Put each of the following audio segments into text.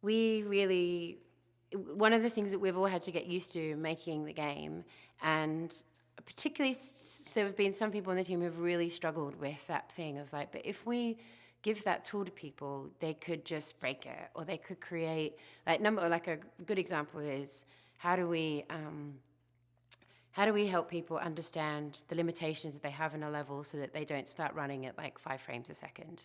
we really, one of the things that we've all had to get used to making the game, and particularly there have been some people on the team who've really struggled with that thing of like, but if we give that tool to people, they could just break it, or they could create like a good example is how do we help people understand the limitations that they have in a level so that they don't start running at like 5 frames a second.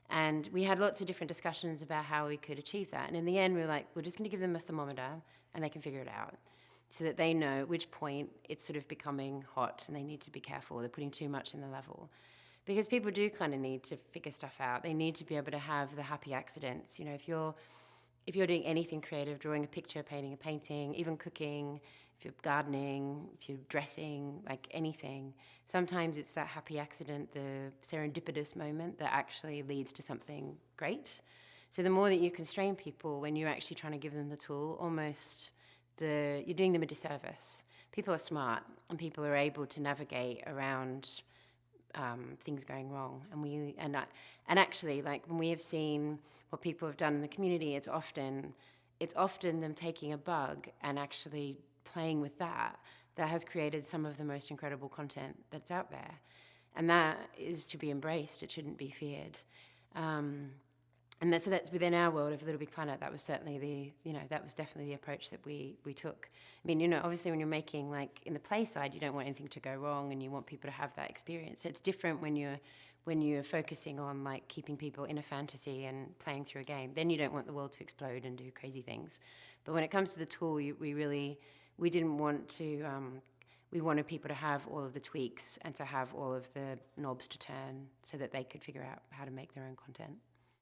And we had lots of different discussions about how we could achieve that. And in the end, we were like, we're just going to give them a thermometer and they can figure it out so that they know at which point it's sort of becoming hot and they need to be careful. They're putting too much in the level. Because people do kind of need to figure stuff out. They need to be able to have the happy accidents. You know, if you're doing anything creative, drawing a picture, painting a painting, even cooking, if you're gardening, if you're dressing, like anything, sometimes it's that happy accident, the serendipitous moment that actually leads to something great. So the more that you constrain people when you're actually trying to give them the tool, almost you're doing them a disservice. People are smart and people are able to navigate around things going wrong, and actually, like when we have seen what people have done in the community, it's often them taking a bug and actually playing with that has created some of the most incredible content that's out there, and that is to be embraced. It shouldn't be feared. And that's within our world of Little Big Planet. That was certainly that was definitely the approach that we took. I mean, obviously when you're making, like in the play side, you don't want anything to go wrong and you want people to have that experience. So it's different when you're focusing on like keeping people in a fantasy and playing through a game. Then you don't want the world to explode and do crazy things. But when it comes to the tool, we didn't want to, we wanted people to have all of the tweaks and to have all of the knobs to turn so that they could figure out how to make their own content.